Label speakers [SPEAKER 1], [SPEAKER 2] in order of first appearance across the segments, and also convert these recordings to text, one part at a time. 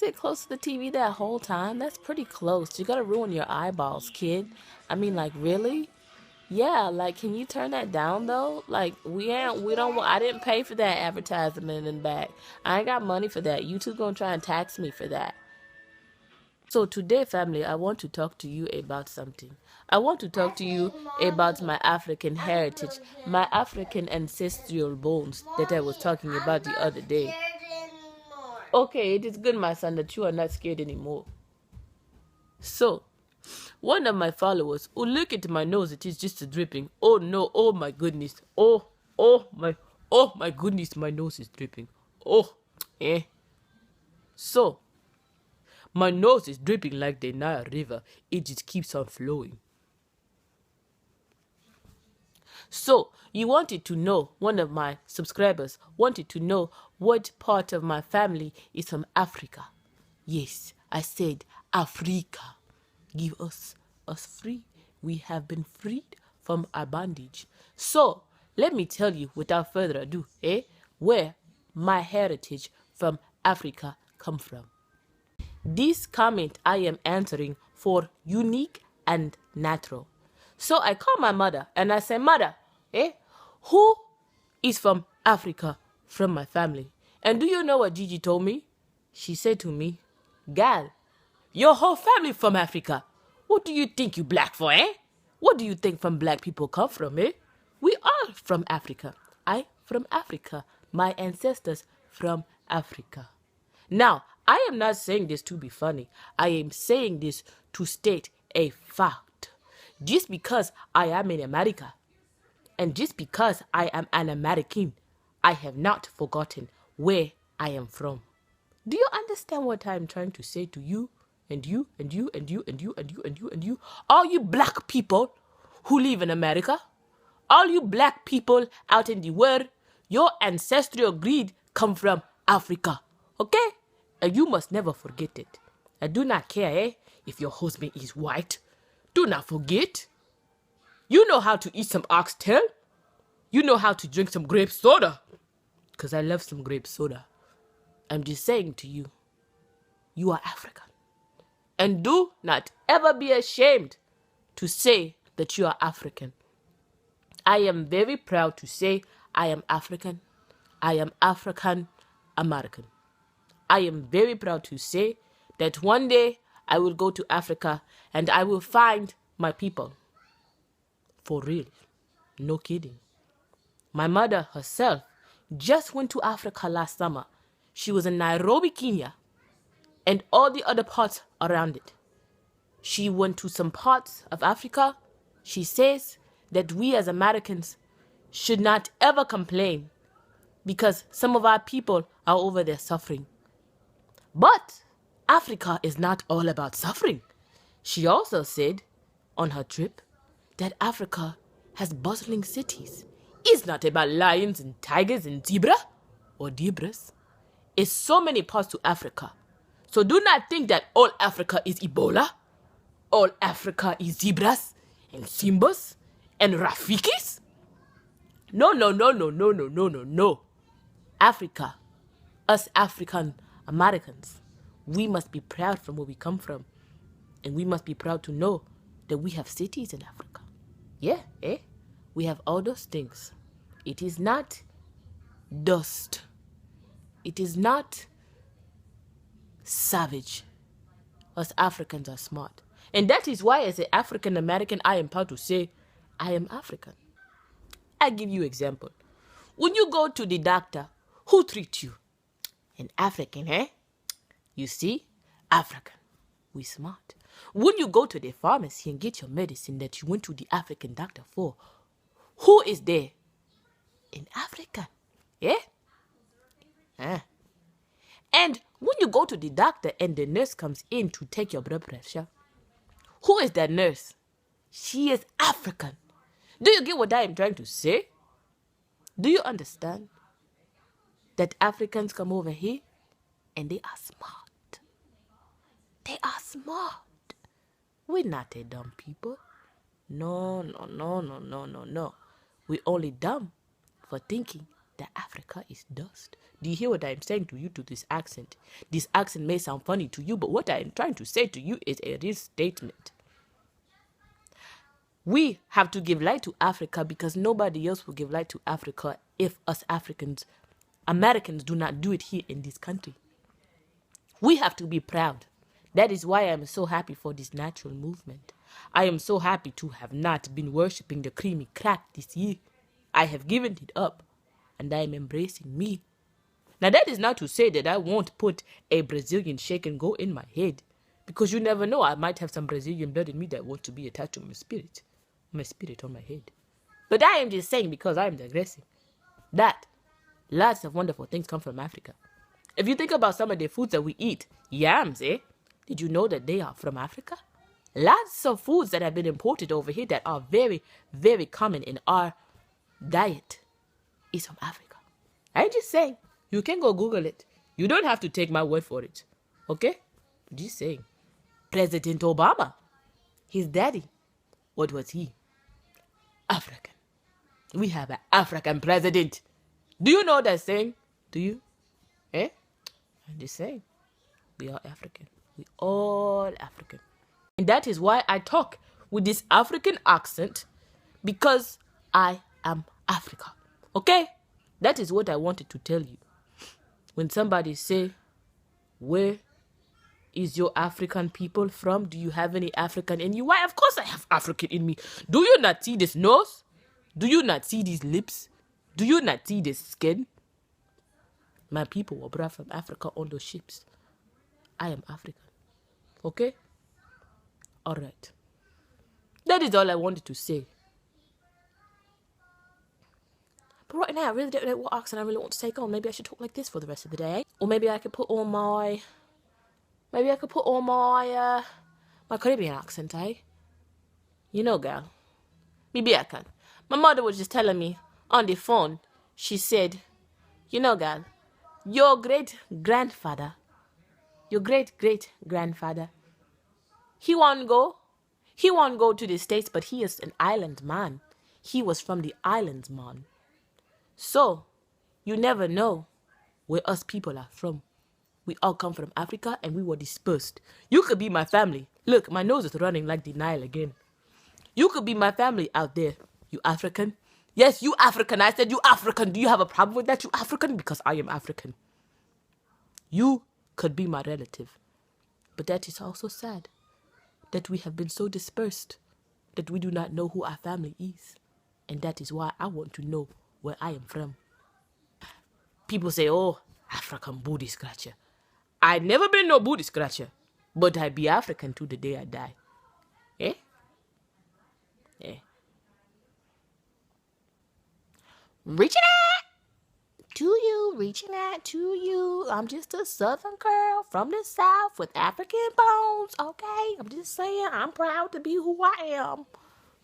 [SPEAKER 1] Sit close to the TV that whole time? That's pretty close. You're gonna ruin your eyeballs, kid. I mean, like, really? Yeah, like, can you turn that down though? Like, I didn't pay for that advertisement in the back. I ain't got money for that. You two gonna try and tax me for that. So today, family, I want to talk to you about something. I want to talk to you about my African heritage, my African ancestral bones that I was talking about the other day. Okay, it is good, my son, that you are not scared anymore. So, one of my followers, oh, look at my nose, it is just dripping. Oh no, oh my goodness. Oh my goodness, my nose is dripping. Oh, eh. So, my nose is dripping like the Nile River. It just keeps on flowing. So, you wanted to know, one of my subscribers wanted to know what part of my family is from Africa. Yes, I said Africa. Give us free. We have been freed from our bondage. So, let me tell you without further ado, where my heritage from Africa come from. This comment I am answering for unique and natural. So I call my mother and I say, Mother, who is from Africa from my family? And do you know what Gigi told me? She said to me, Gal, your whole family from Africa. What do you think you black for, eh? What do you think from black people come from, eh? We are from Africa. I from Africa. My ancestors from Africa. Now, I am not saying this to be funny. I am saying this to state a fact. Just because I am in America, and just because I am an American, I have not forgotten where I am from. Do you understand what I am trying to say to you? And you, and you, and you, and you, and you, and you, and you? All you black people who live in America, all you black people out in the world, your ancestral greed come from Africa. Okay? And you must never forget it. I do not care, if your husband is white. Do not forget. You know how to eat some oxtail. You know how to drink some grape soda. Because I love some grape soda. I'm just saying to you, you are African. And do not ever be ashamed to say that you are African. I am very proud to say I am African. I am African American. I am very proud to say that one day I will go to Africa and I will find my people. For real. No kidding. My mother herself just went to Africa last summer. She was in Nairobi, Kenya, and all the other parts around it. She went to some parts of Africa. She says that we as Americans should not ever complain because some of our people are over there suffering. But Africa is not all about suffering. She also said on her trip that Africa has bustling cities. It's not about lions and tigers and zebra or zebras. It's so many parts to Africa. So do not think that all Africa is Ebola. All Africa is zebras and Simbas and Rafikis. No. Africa, us African Americans, we must be proud from where we come from. And we must be proud to know that we have cities in Africa. Yeah, we have all those things. It is not dust. It is not savage. Us Africans are smart. And that is why as an African American, I am proud to say I am African. I give you example. When you go to the doctor, who treats you? An African, You see? African. We smart. When you go to the pharmacy and get your medicine that you went to the African doctor for, who is there? An African. Yeah? And when you go to the doctor and the nurse comes in to take your blood pressure, who is that nurse? She is African. Do you get what I am trying to say? Do you understand that Africans come over here and they are smart? They are smart. We're not a dumb people. No. We're only dumb for thinking that Africa is dust. Do you hear what I'm saying to you to this accent? This accent may sound funny to you, but what I'm trying to say to you is a real statement. We have to give light to Africa because nobody else will give light to Africa if us Americans do not do it here in this country. We have to be proud. That is why I am so happy for this natural movement. I am so happy to have not been worshipping the creamy crack this year. I have given it up, and I am embracing me. Now, that is not to say that I won't put a Brazilian shake and go in my head, because you never know, I might have some Brazilian blood in me that wants to be attached to my spirit on my head. But I am just saying, because I am digressing, that lots of wonderful things come from Africa. If you think about some of the foods that we eat, yams, did you know that they are from Africa? Lots of foods that have been imported over here that are very, very common in our diet is from Africa. I'm just saying, you can go Google it. You don't have to take my word for it. Okay? Just saying. President Obama, his daddy, what was he? African. We have an African president. Do you know that saying? Do you? I'm just saying. We are African. We all African. And that is why I talk with this African accent, because I am Africa. Okay? That is what I wanted to tell you. When somebody say, where is your African people from? Do you have any African in you? Why, of course I have African in me. Do you not see this nose? Do you not see these lips? Do you not see this skin? My people were brought from Africa on those ships. I am African. Okay? All right. That is all I wanted to say. But right now, I really don't know what accent I really want to take on. Maybe I should talk like this for the rest of the day. Or maybe I could put on my... my Caribbean accent, You know, girl. Maybe I can. My mother was just telling me on the phone. She said, you know, girl, your great-grandfather, he won't go to the States, but he is an island man. He was from the islands, man. So, you never know where us people are from. We all come from Africa and we were dispersed. You could be my family. Look, my nose is running like the Nile again. You could be my family out there. You African? Yes, you African. I said you African. Do you have a problem with that, you African? Because I am African. You could be my relative. But that is also sad. That we have been so dispersed that we do not know who our family is. And that is why I want to know where I am from. People say, oh, African booty scratcher. I never been no booty scratcher. But I be African to the day I die. Eh? Reaching out to you. I'm just a southern girl from the south with African bones, okay? I'm just saying, I'm proud to be who I am.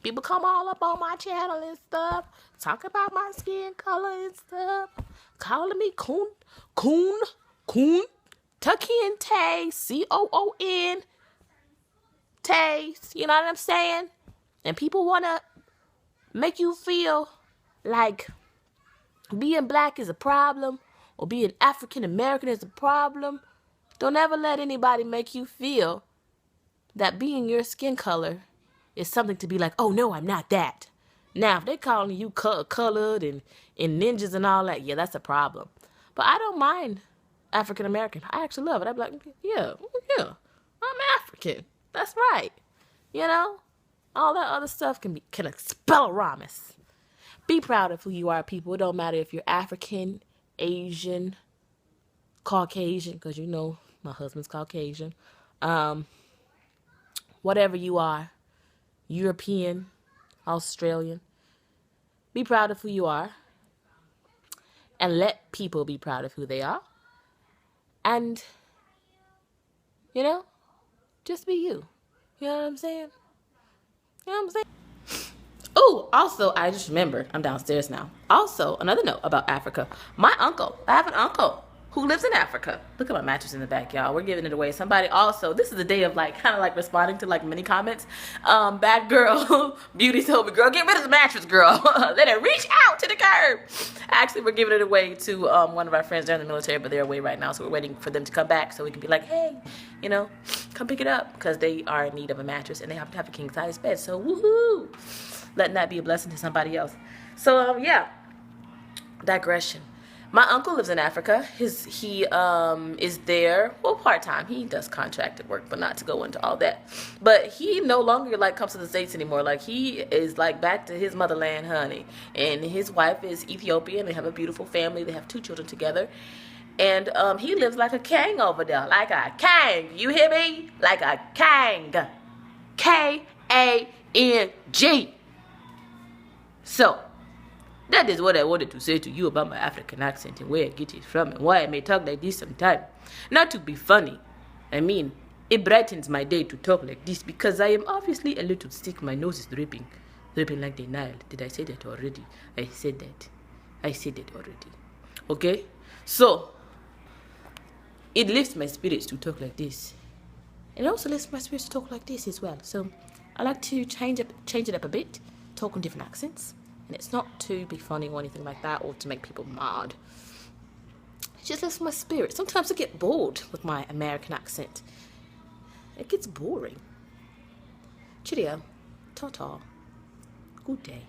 [SPEAKER 1] People come all up on my channel and stuff, talk about my skin color and stuff, calling me coon, Tucky and Tay, COON, Tay, you know what I'm saying? And people want to make you feel like being black is a problem or being African American is a problem. Don't ever let anybody make you feel that being your skin color is something to be like, oh no, I'm not that. Now, if they're calling you colored and ninjas and all that, yeah, that's a problem. But I don't mind African American. I actually love it. I'd be like, yeah, I'm African. That's right. You know, all that other stuff can expel Ramus. Be proud of who you are, people. It don't matter if you're African, Asian, Caucasian, because you know my husband's Caucasian. Whatever you are, European, Australian. Be proud of who you are. And let people be proud of who they are. And, you know, just be you. You know what I'm saying? Oh, also, I just remembered, I'm downstairs now. Also, another note about Africa. I have an uncle who lives in Africa. Look at my mattress in the back, y'all. We're giving it away. Somebody also, this is the day of like, kind of like responding to like many comments. Bad girl, beauty told me, girl, get rid of the mattress, girl. Let it reach out to the curb. Actually, we're giving it away to one of our friends. They're in the military, but they're away right now. So we're waiting for them to come back so we can be like, hey, you know, come pick it up. Because they are in need of a mattress and they have to have a king size bed. So woohoo. Letting that be a blessing to somebody else. So, yeah. Digression. My uncle lives in Africa. He is there, well, part-time. He does contracted work, but not to go into all that. But he no longer like comes to the States anymore. Like he is like back to his motherland, honey. And his wife is Ethiopian. They have a beautiful family. They have 2 children together. And he lives like a king over there. Like a king. You hear me? Like a king. K-A-N-G. So, that is what I wanted to say to you about my African accent and where I get it from and why I may talk like this sometimes. Not to be funny. I mean, it brightens my day to talk like this because I am obviously a little sick. My nose is dripping. Dripping like the Nile. Did I say that already? I said that. I said it already. Okay? So, it lifts my spirits to talk like this. And it also lifts my spirits to talk like this as well. So, I like to change it up a bit. Talk in different accents. And it's not to be funny or anything like that or to make people mad. It just lifts my spirit. Sometimes I get bored with my American accent. It gets boring. Cheerio. Ta-ta. Good day.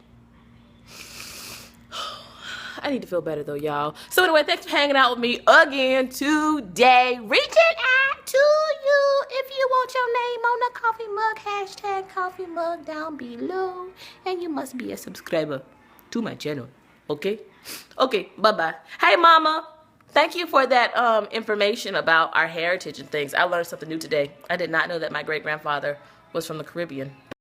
[SPEAKER 1] I need to feel better though, y'all. So anyway, thanks for hanging out with me again today. Reaching out to you if you want your name on a coffee mug. Hashtag coffee mug down below. And you must be a subscriber to my channel. Okay? Okay, bye-bye. Hey, mama. Thank you for that information about our heritage and things. I learned something new today. I did not know that my great-grandfather was from the Caribbean.